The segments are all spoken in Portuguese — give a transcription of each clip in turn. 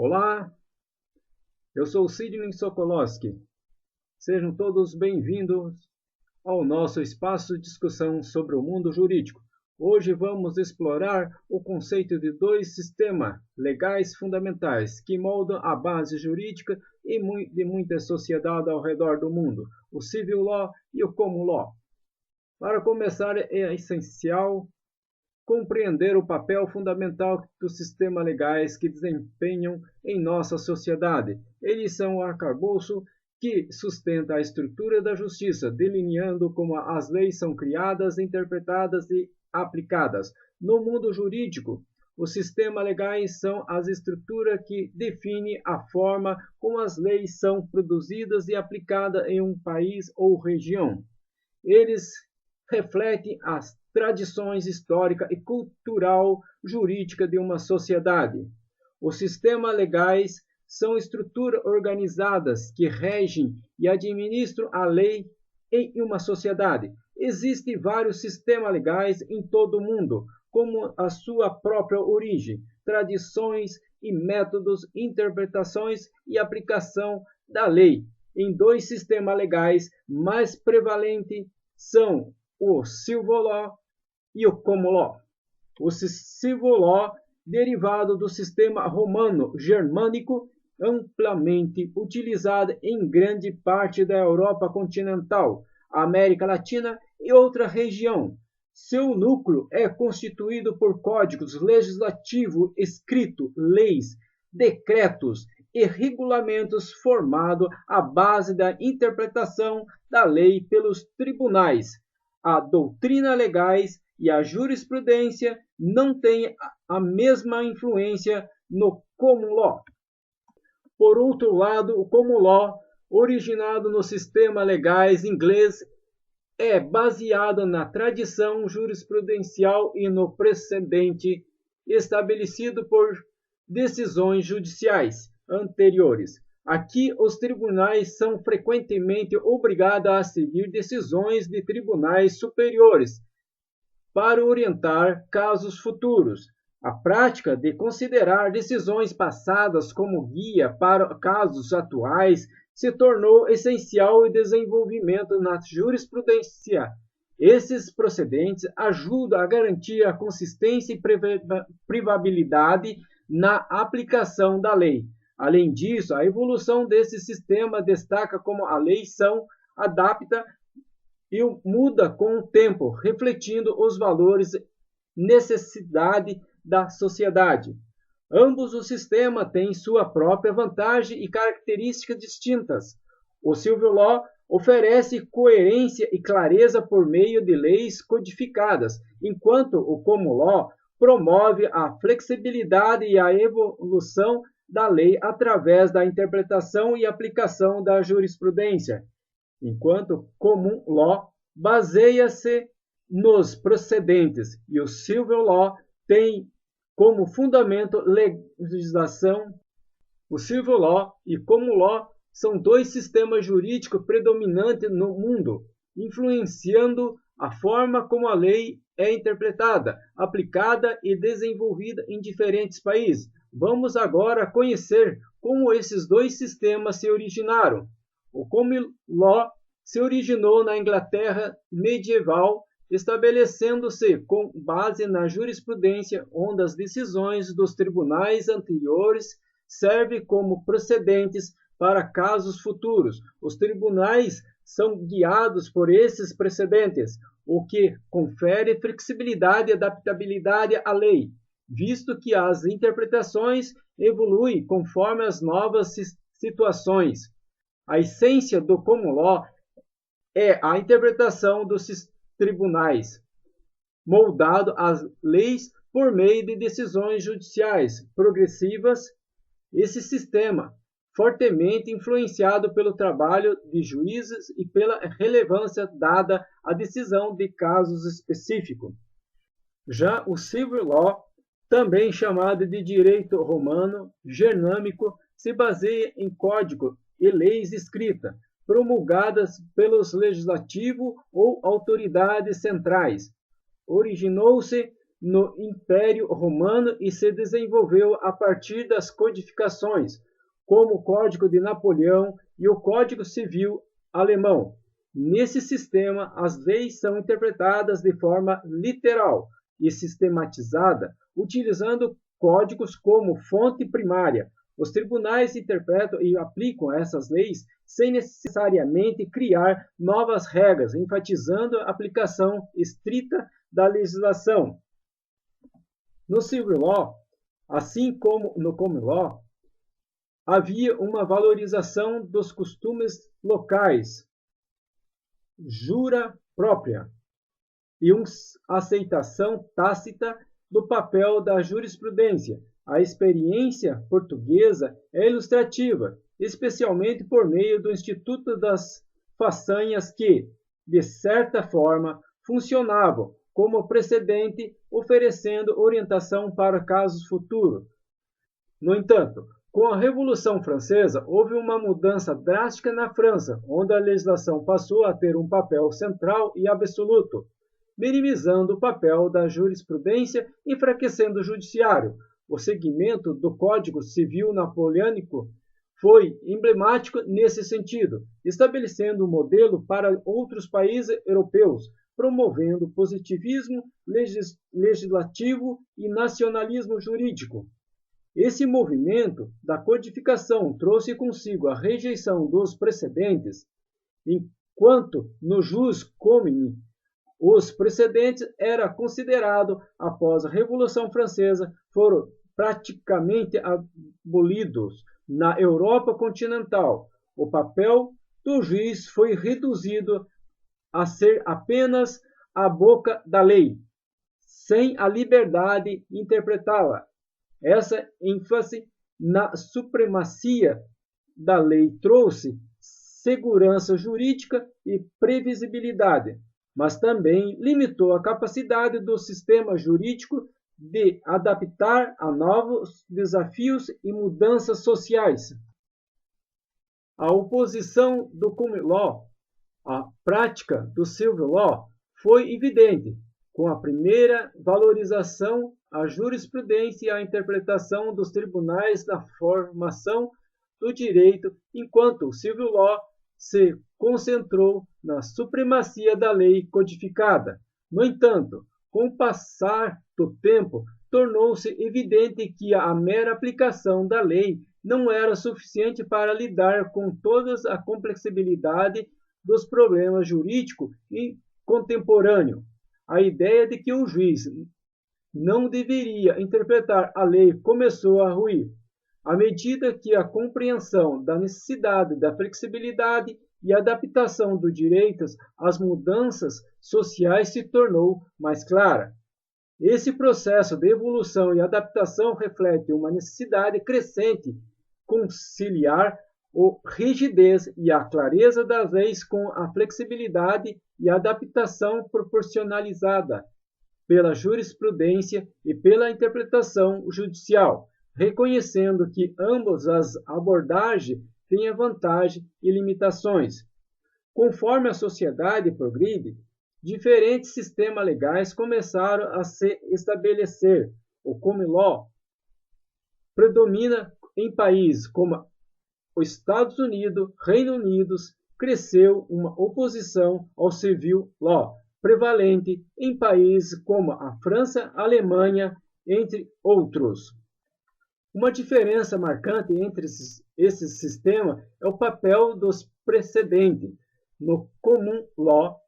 Olá, eu sou Sidney Sokolowski. Sejam todos bem-vindos ao nosso espaço de discussão sobre o mundo jurídico. Hoje vamos explorar o conceito de dois sistemas legais fundamentais que moldam a base jurídica de muitas sociedades ao redor do mundo, o Civil Law e o Common Law. Para começar, é essencial compreender o papel fundamental dos sistemas legais que desempenham em nossa sociedade. Eles são o arcabouço que sustenta a estrutura da justiça, delineando como as leis são criadas, interpretadas e aplicadas. No mundo jurídico, os sistemas legais são as estruturas que definem a forma como as leis são produzidas e aplicadas em um país ou região. Eles refletem as tradições histórica e cultural jurídica de uma sociedade. Os sistemas legais são estruturas organizadas que regem e administram a lei em uma sociedade. Existem vários sistemas legais em todo o mundo, como a sua própria origem, tradições e métodos, interpretações e aplicação da lei. Em dois sistemas legais mais prevalentes são o Civil Law e o Common Law. O Civil Law, derivado do sistema romano-germânico, amplamente utilizado em grande parte da Europa continental, América Latina e outra região. Seu núcleo é constituído por códigos legislativos escritos, leis, decretos e regulamentos formado à base da interpretação da lei pelos tribunais. A doutrina legais e a jurisprudência não têm a mesma influência no Common Law. Por outro lado, o Common Law, originado no sistema legais inglês, é baseado na tradição jurisprudencial e no precedente estabelecido por decisões judiciais anteriores. Aqui, os tribunais são frequentemente obrigados a seguir decisões de tribunais superiores para orientar casos futuros. A prática de considerar decisões passadas como guia para casos atuais se tornou essencial em desenvolvimento na jurisprudência. Esses procedentes ajudam a garantir a consistência e previsibilidade na aplicação da lei. Além disso, a evolução desse sistema destaca como a lei adapta e muda com o tempo, refletindo os valores e necessidade da sociedade. Ambos os sistemas têm sua própria vantagem e características distintas. O Civil Law oferece coerência e clareza por meio de leis codificadas, enquanto o Common Law promove a flexibilidade e a evolução da lei através da interpretação e aplicação da jurisprudência, enquanto o Common Law baseia-se nos precedentes e o Civil Law tem como fundamento legislação. O Civil Law e Common Law são dois sistemas jurídicos predominantes no mundo, influenciando a forma como a lei é interpretada, aplicada e desenvolvida em diferentes países. Vamos agora conhecer como esses dois sistemas se originaram. O Common Law se originou na Inglaterra medieval, estabelecendo-se com base na jurisprudência, onde as decisões dos tribunais anteriores servem como precedentes para casos futuros. Os tribunais são guiados por esses precedentes, o que confere flexibilidade e adaptabilidade à lei, visto que as interpretações evoluem conforme as novas situações. A essência do Common Law é a interpretação dos tribunais, moldado às leis por meio de decisões judiciais progressivas. Esse sistema, fortemente influenciado pelo trabalho de juízes e pela relevância dada à decisão de casos específicos. Já o Civil Law, também chamado de direito romano germânico, se baseia em código e leis escritas, promulgadas pelos legislativos ou autoridades centrais. Originou-se no Império Romano e se desenvolveu a partir das codificações, como o Código de Napoleão e o Código Civil Alemão. Nesse sistema, as leis são interpretadas de forma literal e sistematizada, utilizando códigos como fonte primária. Os tribunais interpretam e aplicam essas leis sem necessariamente criar novas regras, enfatizando a aplicação estrita da legislação. No Civil Law, assim como no Common Law, havia uma valorização dos costumes locais, jura própria, e uma aceitação tácita do papel da jurisprudência. A experiência portuguesa é ilustrativa, especialmente por meio do Instituto das Façanhas que, de certa forma, funcionavam como precedente, oferecendo orientação para casos futuros. No entanto, com a Revolução Francesa, houve uma mudança drástica na França, onde a legislação passou a ter um papel central e absoluto, minimizando o papel da jurisprudência, enfraquecendo o judiciário. O segmento do Código Civil Napoleônico foi emblemático nesse sentido, estabelecendo um modelo para outros países europeus, promovendo positivismo legislativo e nacionalismo jurídico. Esse movimento da codificação trouxe consigo a rejeição dos precedentes, enquanto no jus commune os precedentes era considerado após a Revolução Francesa foram praticamente abolidos na Europa continental. O papel do juiz foi reduzido a ser apenas a boca da lei, sem a liberdade de interpretá-la. Essa ênfase na supremacia da lei trouxe segurança jurídica e previsibilidade, mas também limitou a capacidade do sistema jurídico de adaptar a novos desafios e mudanças sociais. A oposição do Common Law à prática do Civil Law foi evidente, com a primeira valorização a jurisprudência e a interpretação dos tribunais na formação do direito, enquanto o Civil Law se concentrou na supremacia da lei codificada. No entanto, com o passar do tempo, tornou-se evidente que a mera aplicação da lei não era suficiente para lidar com toda a complexibilidade dos problemas jurídicos e contemporâneos. A ideia de que o juiz não deveria interpretar a lei começou a ruir, à medida que a compreensão da necessidade da flexibilidade e adaptação dos direitos às mudanças sociais se tornou mais clara. Esse processo de evolução e adaptação reflete uma necessidade crescente conciliar a rigidez e a clareza das leis com a flexibilidade e a adaptação proporcionalizada pela jurisprudência e pela interpretação judicial, reconhecendo que ambas as abordagens têm vantagem e limitações. Conforme a sociedade progride, diferentes sistemas legais começaram a se estabelecer. O Common Law predomina em países como os Estados Unidos, Reino Unido, cresceu uma oposição ao Civil Law, prevalente em países como a França, a Alemanha, entre outros. Uma diferença marcante entre esses sistemas é o papel dos precedentes. No Common Law,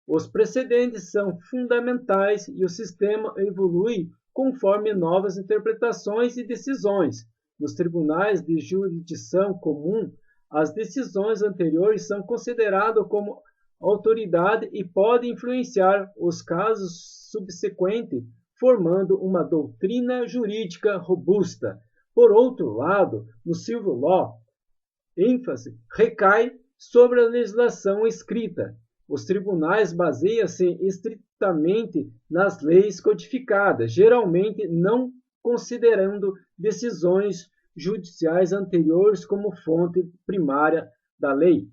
os precedentes são fundamentais e o sistema evolui conforme novas interpretações e decisões. Nos tribunais de jurisdição comum, as decisões anteriores são consideradas como autoridade e podem influenciar os casos subsequentes, formando uma doutrina jurídica robusta. Por outro lado, no Civil Law, ênfase recai sobre a legislação escrita. Os tribunais baseiam-se estritamente nas leis codificadas, geralmente não considerando decisões judiciais anteriores como fonte primária da lei.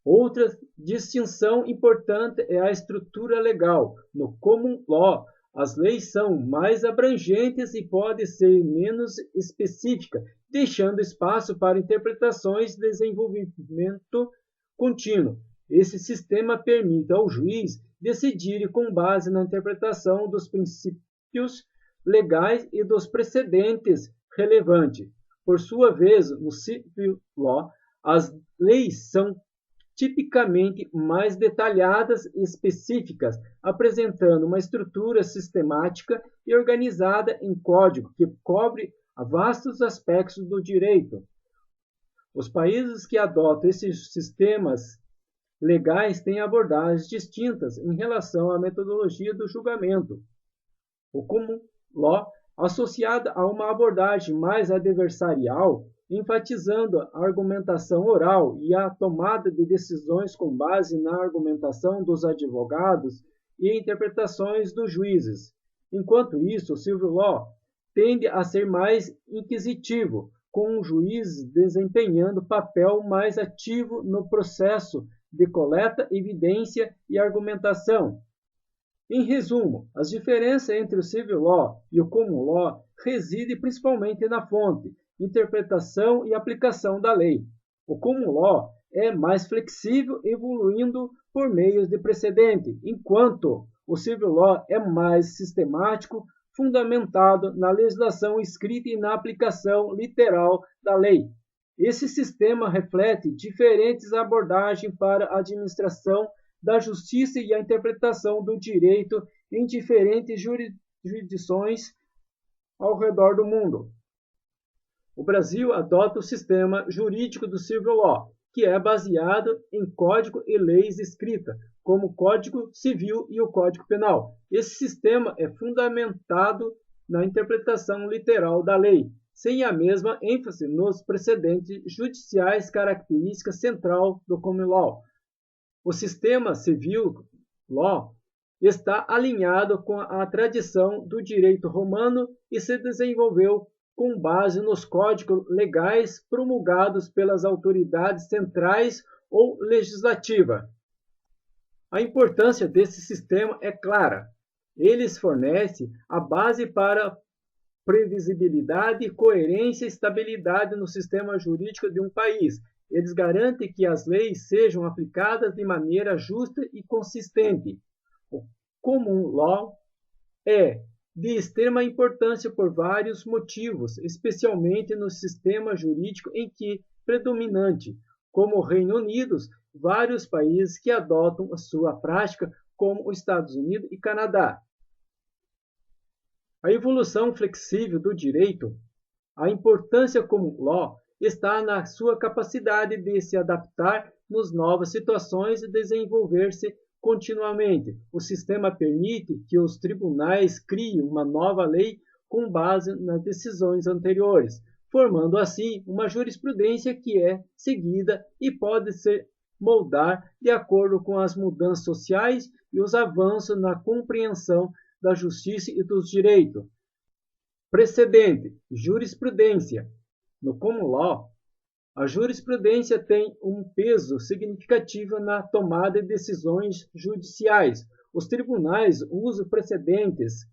Outra distinção importante é a estrutura legal. No Common Law, As leis são mais abrangentes e podem ser menos específicas, deixando espaço para interpretações e desenvolvimento contínuo. Esse sistema permite ao juiz decidir com base na interpretação dos princípios legais e dos precedentes relevantes. Por sua vez, no civil law, as leis são tipicamente mais detalhadas e específicas, apresentando uma estrutura sistemática e organizada em código que cobre vastos aspectos do direito. Os países que adotam esses sistemas legais têm abordagens distintas em relação à metodologia do julgamento. O common law, associado a uma abordagem mais adversarial, enfatizando a argumentação oral e a tomada de decisões com base na argumentação dos advogados e interpretações dos juízes. Enquanto isso, o civil law tende a ser mais inquisitivo, com o juiz desempenhando papel mais ativo no processo de coleta, evidência e argumentação. Em resumo, as diferenças entre o civil law e o common law residem principalmente na fonte, interpretação e aplicação da lei. O common law é mais flexível, evoluindo por meios de precedente, enquanto o civil law é mais sistemático, fundamentado na legislação escrita e na aplicação literal da lei. Esse sistema reflete diferentes abordagens para a administração da justiça e a interpretação do direito em diferentes jurisdições ao redor do mundo. O Brasil adota o sistema jurídico do civil law, que é baseado em código e leis escritas, como o Código Civil e o Código Penal. Esse sistema é fundamentado na interpretação literal da lei, sem a mesma ênfase nos precedentes judiciais, característica central do common law. O sistema civil law está alinhado com a tradição do direito romano e se desenvolveu com base nos códigos legais promulgados pelas autoridades centrais ou legislativas. A importância desse sistema é clara. Eles fornecem a base para previsibilidade, coerência e estabilidade no sistema jurídico de um país. Eles garantem que as leis sejam aplicadas de maneira justa e consistente. O common law é de extrema importância por vários motivos, especialmente no sistema jurídico em que predominante, como o Reino Unido, vários países que adotam a sua prática, como os Estados Unidos e Canadá. A evolução flexível do direito, a importância common law está na sua capacidade de se adaptar nas novas situações e desenvolver-se continuamente. O sistema permite que os tribunais criem uma nova lei com base nas decisões anteriores, formando assim uma jurisprudência que é seguida e pode se moldar de acordo com as mudanças sociais e os avanços na compreensão da justiça e dos direitos. Precedente, jurisprudência. No common law, a jurisprudência tem um peso significativo na tomada de decisões judiciais. Os tribunais usam precedentes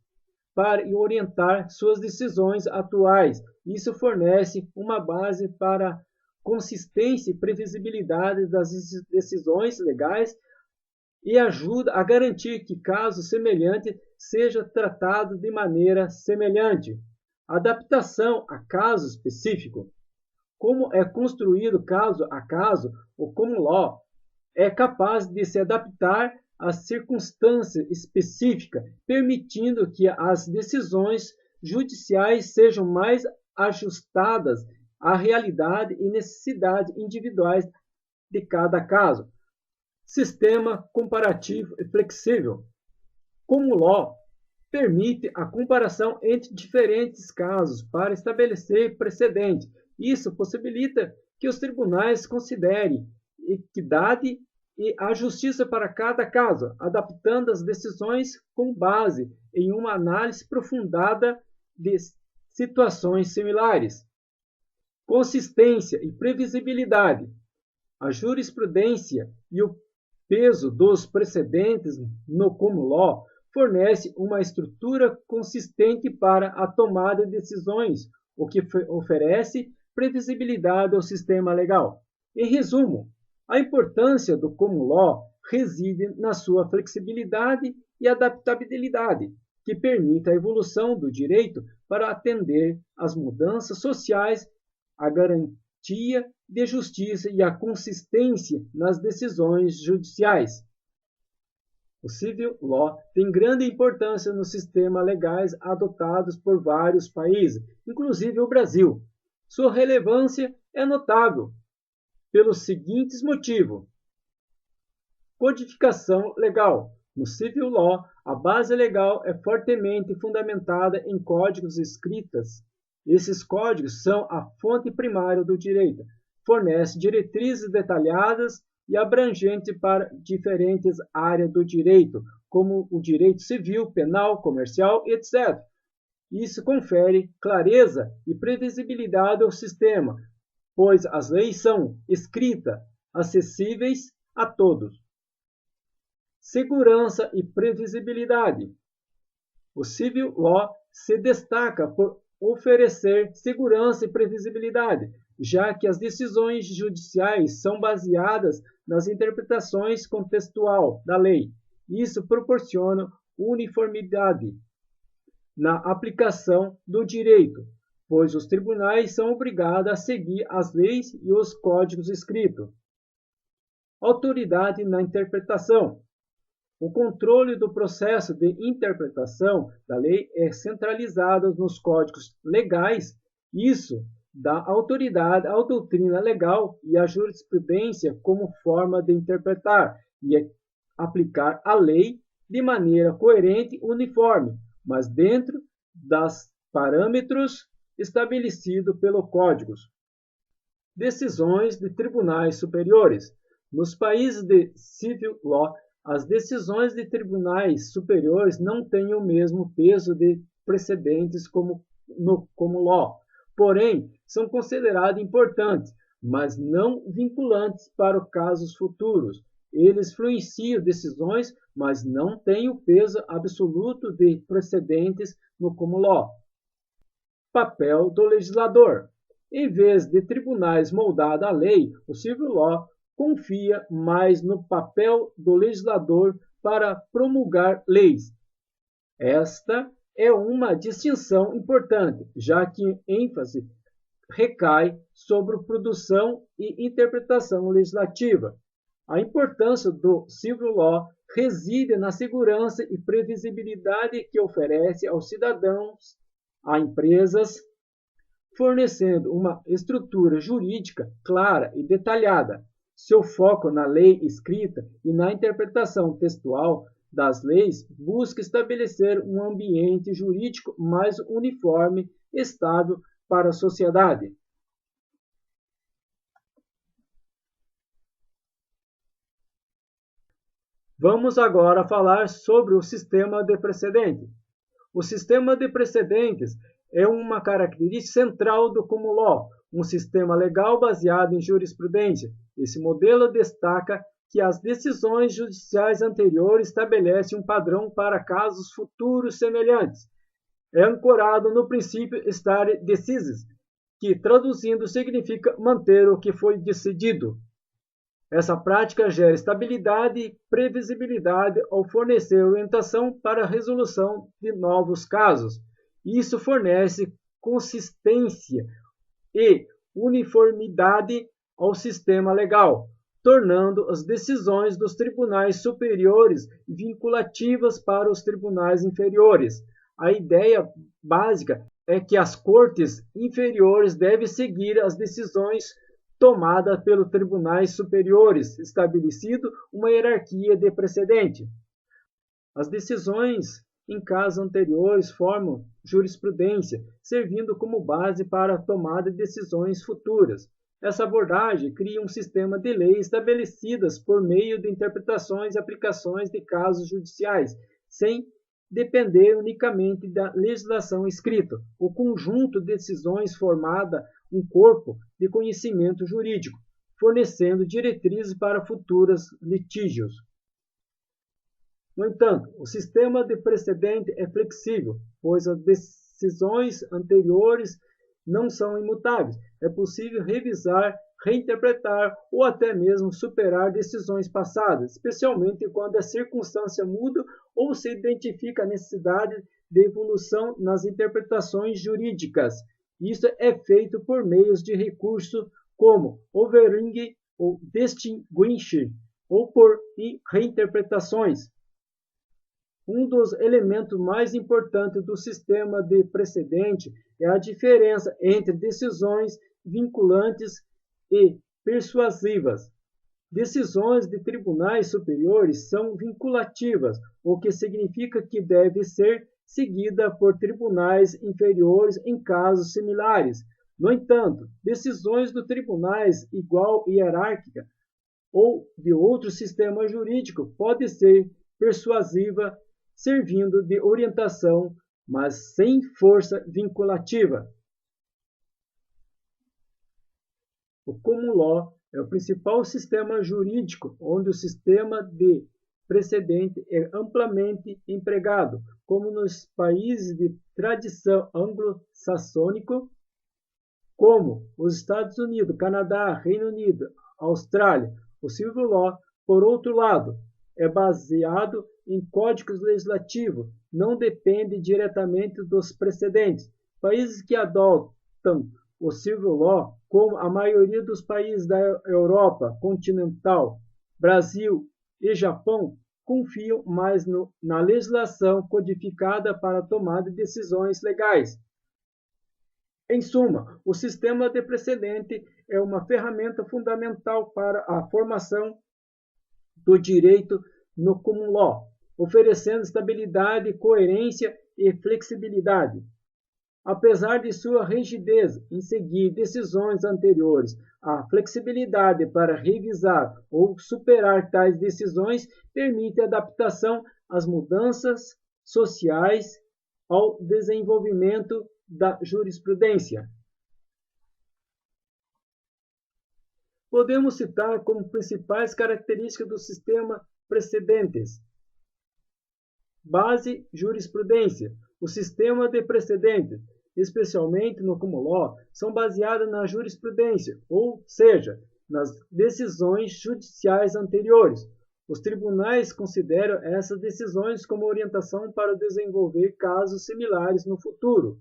para orientar suas decisões atuais. Isso fornece uma base para consistência e previsibilidade das decisões legais e ajuda a garantir que caso semelhante seja tratado de maneira semelhante. Adaptação a caso específico. Como é construído caso a caso, o common law é capaz de se adaptar às circunstâncias específicas, permitindo que as decisões judiciais sejam mais ajustadas à realidade e necessidades individuais de cada caso. Sistema comparativo e flexível. Common law permite a comparação entre diferentes casos para estabelecer precedentes. Isso possibilita que os tribunais considerem equidade e a justiça para cada caso, adaptando as decisões com base em uma análise aprofundada de situações similares. Consistência e previsibilidade. A jurisprudência e o peso dos precedentes no common law fornece uma estrutura consistente para a tomada de decisões, o que oferece previsibilidade ao sistema legal. Em resumo, a importância do common law reside na sua flexibilidade e adaptabilidade, que permite a evolução do direito para atender às mudanças sociais, a garantia de justiça e a consistência nas decisões judiciais. O civil law tem grande importância nos sistemas legais adotados por vários países, inclusive o Brasil. Sua relevância é notável pelos seguintes motivos. Codificação legal. No civil law, a base legal é fortemente fundamentada em códigos escritos. Esses códigos são a fonte primária do direito, fornecem diretrizes detalhadas e abrangentes para diferentes áreas do direito, como o direito civil, penal, comercial, etc. Isso confere clareza e previsibilidade ao sistema, pois as leis são escritas, acessíveis a todos. Segurança e previsibilidade. O civil law se destaca por oferecer segurança e previsibilidade, já que as decisões judiciais são baseadas nas interpretações contextual da lei. Isso proporciona uniformidade na aplicação do direito, pois os tribunais são obrigados a seguir as leis e os códigos escritos. Autoridade na interpretação. O controle do processo de interpretação da lei é centralizado nos códigos legais. Isso dá autoridade à doutrina legal e à jurisprudência como forma de interpretar e aplicar a lei de maneira coerente e uniforme, mas dentro dos parâmetros estabelecidos pelos códigos. Decisões de tribunais superiores. Nos países de civil law, as decisões de tribunais superiores não têm o mesmo peso de precedentes como no common law. Porém, são considerados importantes, mas não vinculantes para os casos futuros. Eles influenciam decisões, mas não têm o peso absoluto de precedentes no common law. Papel do legislador. Em vez de tribunais moldados à lei, o civil law confia mais no papel do legislador para promulgar leis. Esta é uma distinção importante, já que ênfase recai sobre produção e interpretação legislativa. A importância do civil law reside na segurança e previsibilidade que oferece aos cidadãos, a empresas, fornecendo uma estrutura jurídica clara e detalhada. Seu foco na lei escrita e na interpretação textual das leis busca estabelecer um ambiente jurídico mais uniforme e estável para a sociedade. Vamos agora falar sobre o sistema de precedente. O sistema de precedentes é uma característica central do common law, um sistema legal baseado em jurisprudência. Esse modelo destaca que as decisões judiciais anteriores estabelecem um padrão para casos futuros semelhantes. É ancorado no princípio stare decisis, que traduzindo significa manter o que foi decidido. Essa prática gera estabilidade e previsibilidade ao fornecer orientação para a resolução de novos casos. Isso fornece consistência e uniformidade ao sistema legal, tornando as decisões dos tribunais superiores vinculativas para os tribunais inferiores. A ideia básica é que as cortes inferiores devem seguir as decisões tomadas pelos tribunais superiores, estabelecendo uma hierarquia de precedente. As decisões em casos anteriores formam jurisprudência, servindo como base para a tomada de decisões futuras. Essa abordagem cria um sistema de leis estabelecidas por meio de interpretações e aplicações de casos judiciais, sem depender unicamente da legislação escrita. O conjunto de decisões formada um corpo de conhecimento jurídico, fornecendo diretrizes para futuros litígios. No entanto, o sistema de precedente é flexível, pois as decisões anteriores não são imutáveis. É possível revisar, reinterpretar ou até mesmo superar decisões passadas, especialmente quando a circunstância muda ou se identifica a necessidade de evolução nas interpretações jurídicas. Isso é feito por meios de recurso como overruling ou distinguish, ou por reinterpretações. Um dos elementos mais importantes do sistema de precedente é a diferença entre decisões vinculantes e persuasivas. Decisões de tribunais superiores são vinculativas, o que significa que deve ser seguida por tribunais inferiores em casos similares. No entanto, decisões de tribunais igual hierárquica ou de outro sistema jurídico podem ser persuasiva, servindo de orientação, mas sem força vinculativa. O common law é o principal sistema jurídico onde o sistema de precedente é amplamente empregado, como nos países de tradição anglo-saxônica, como os Estados Unidos, Canadá, Reino Unido, Austrália. O civil law, por outro lado, é baseado em códigos legislativos, não depende diretamente dos precedentes. Países que adotam o civil law, como a maioria dos países da Europa continental, Brasil e Japão, confiam mais na legislação codificada para a tomada de decisões legais. Em suma, o sistema de precedente é uma ferramenta fundamental para a formação do direito no common law, oferecendo estabilidade, coerência e flexibilidade. Apesar de sua rigidez em seguir decisões anteriores, a flexibilidade para revisar ou superar tais decisões permite adaptação às mudanças sociais, ao desenvolvimento da jurisprudência. Podemos citar como principais características do sistema precedentes: base, jurisprudência. O sistema de precedentes, especialmente no common law, são baseados na jurisprudência, ou seja, nas decisões judiciais anteriores. Os tribunais consideram essas decisões como orientação para desenvolver casos similares no futuro.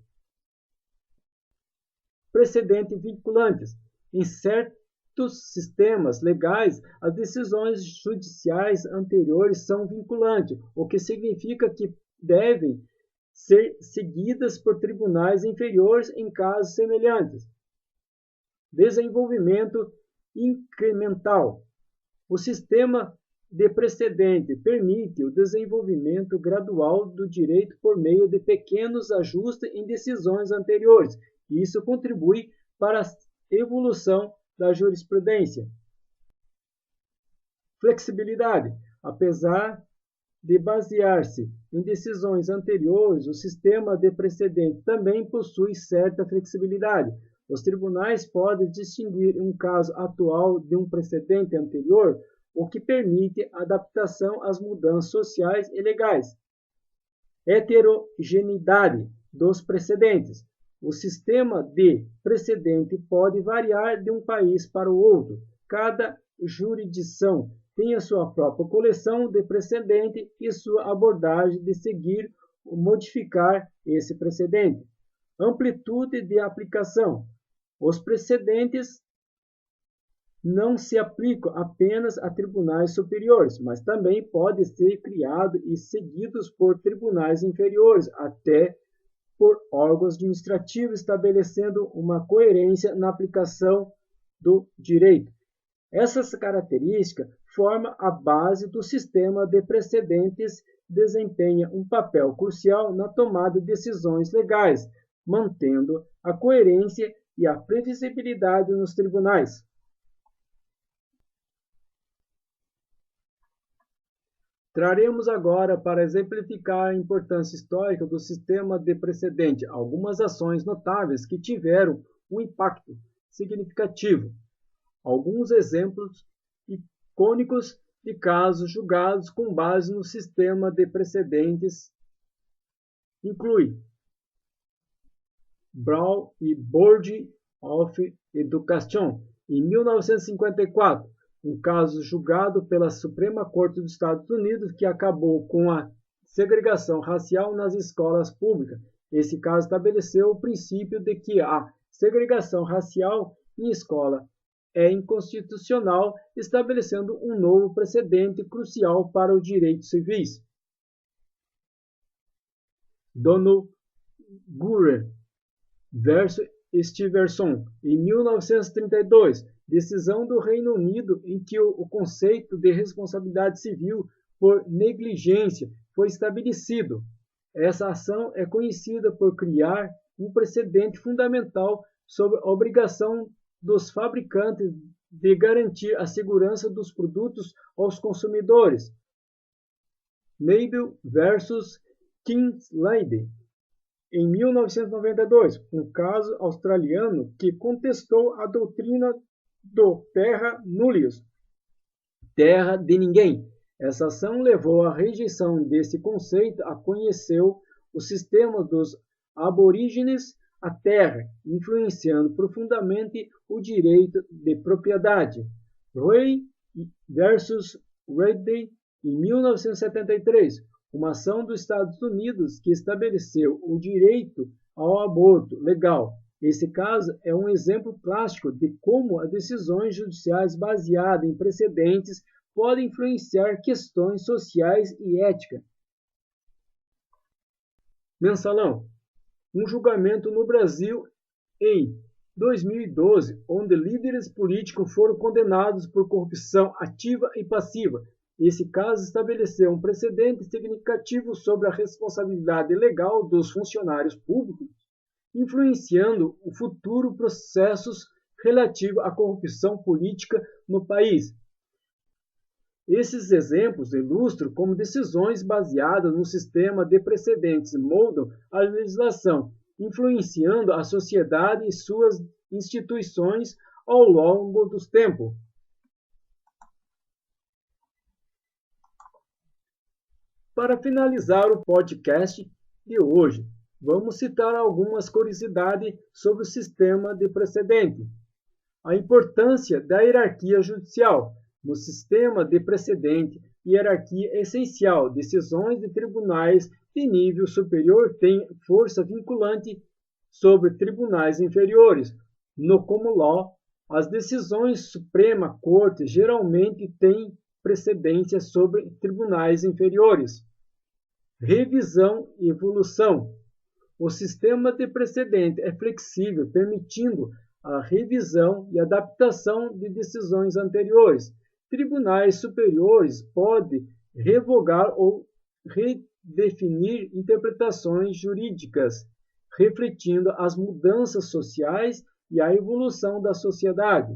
Precedentes vinculantes. Em certos sistemas legais, as decisões judiciais anteriores são vinculantes, o que significa que devem ser seguidas por tribunais inferiores em casos semelhantes. Desenvolvimento incremental. O sistema de precedente permite o desenvolvimento gradual do direito por meio de pequenos ajustes em decisões anteriores. Isso contribui para a evolução da jurisprudência. Flexibilidade. Apesar de basear-se em decisões anteriores, o sistema de precedente também possui certa flexibilidade. Os tribunais podem distinguir um caso atual de um precedente anterior, o que permite adaptação às mudanças sociais e legais. Heterogeneidade dos precedentes. O sistema de precedente pode variar de um país para o outro. Cada jurisdição tem a sua própria coleção de precedente e sua abordagem de seguir ou modificar esse precedente. Amplitude de aplicação. Os precedentes não se aplicam apenas a tribunais superiores, mas também podem ser criados e seguidos por tribunais inferiores, até por órgãos administrativos, estabelecendo uma coerência na aplicação do direito. Essas características formam a base do sistema de precedentes, desempenha um papel crucial na tomada de decisões legais, mantendo a coerência e a previsibilidade nos tribunais. Traremos agora, para exemplificar a importância histórica do sistema de precedente, algumas ações notáveis que tiveram um impacto significativo. Alguns exemplos icônicos de casos julgados com base no sistema de precedentes inclui Brown e Board of Education, em 1954, um caso julgado pela Suprema Corte dos Estados Unidos que acabou com a segregação racial nas escolas públicas. Esse caso estabeleceu o princípio de que a segregação racial em escola é inconstitucional, estabelecendo um novo precedente crucial para os direitos civis. Donald Gurer versus Stevenson, em 1932, decisão do Reino Unido em que o conceito de responsabilidade civil por negligência foi estabelecido. Essa ação é conhecida por criar um precedente fundamental sobre a obrigação dos fabricantes de garantir a segurança dos produtos aos consumidores. Mabel versus Kingsley, em 1992, um caso australiano que contestou a doutrina do terra nullius, terra de ninguém. Essa ação levou à rejeição desse conceito, a conhecer o sistema dos aborígenes à terra, influenciando profundamente o direito de propriedade. Roe versus Wade, em 1973, uma ação dos Estados Unidos que estabeleceu o direito ao aborto legal. Esse caso é um exemplo clássico de como as decisões judiciais baseadas em precedentes podem influenciar questões sociais e éticas. Mensalão. Um julgamento no Brasil em 2012, onde líderes políticos foram condenados por corrupção ativa e passiva. Esse caso estabeleceu um precedente significativo sobre a responsabilidade legal dos funcionários públicos, influenciando o futuro processos relativos à corrupção política no país. Esses exemplos ilustram como decisões baseadas no sistema de precedentes moldam a legislação, influenciando a sociedade e suas instituições ao longo do tempo. Para finalizar o podcast de hoje, vamos citar algumas curiosidades sobre o sistema de precedente. A importância da hierarquia judicial. No sistema de precedente, hierarquia é essencial. Decisões de tribunais de nível superior têm força vinculante sobre tribunais inferiores. No common law, as decisões Suprema Corte geralmente têm precedência sobre tribunais inferiores. Revisão e evolução. O sistema de precedente é flexível, permitindo a revisão e adaptação de decisões anteriores. Tribunais superiores podem revogar ou redefinir interpretações jurídicas, refletindo as mudanças sociais e a evolução da sociedade.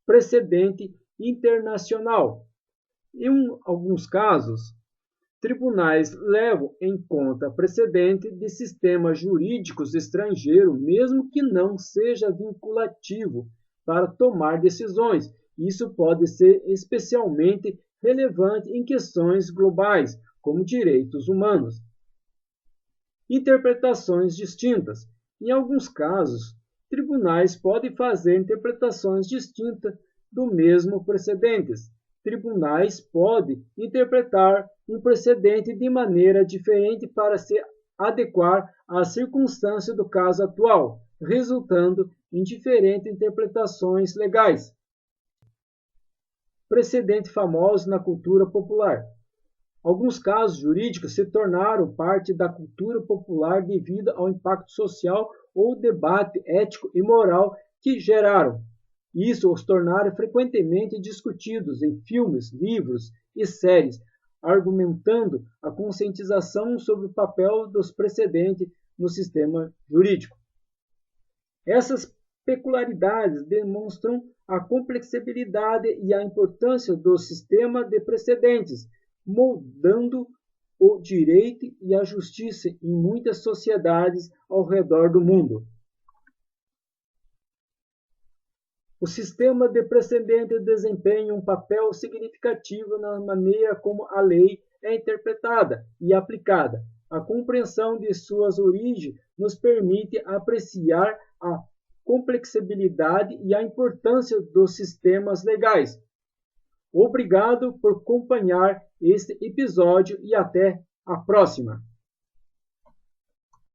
Precedente internacional. Em alguns casos, tribunais levam em conta precedente de sistemas jurídicos estrangeiros, mesmo que não seja vinculativo para tomar decisões. Isso pode ser especialmente relevante em questões globais, como direitos humanos. Interpretações distintas. Em alguns casos, tribunais podem fazer interpretações distintas do mesmo precedente. Tribunais podem interpretar um precedente de maneira diferente para se adequar às circunstâncias do caso atual, resultando em diferentes interpretações legais. Precedente famoso na cultura popular. Alguns casos jurídicos se tornaram parte da cultura popular devido ao impacto social ou debate ético e moral que geraram. Isso os tornaram frequentemente discutidos em filmes, livros e séries, argumentando a conscientização sobre o papel dos precedentes no sistema jurídico. Essas peculiaridades demonstram a complexibilidade e a importância do sistema de precedentes, moldando o direito e a justiça em muitas sociedades ao redor do mundo. O sistema de precedentes desempenha um papel significativo na maneira como a lei é interpretada e aplicada. A compreensão de suas origens nos permite apreciar a complexibilidade e a importância dos sistemas legais. Obrigado por acompanhar este episódio e até a próxima!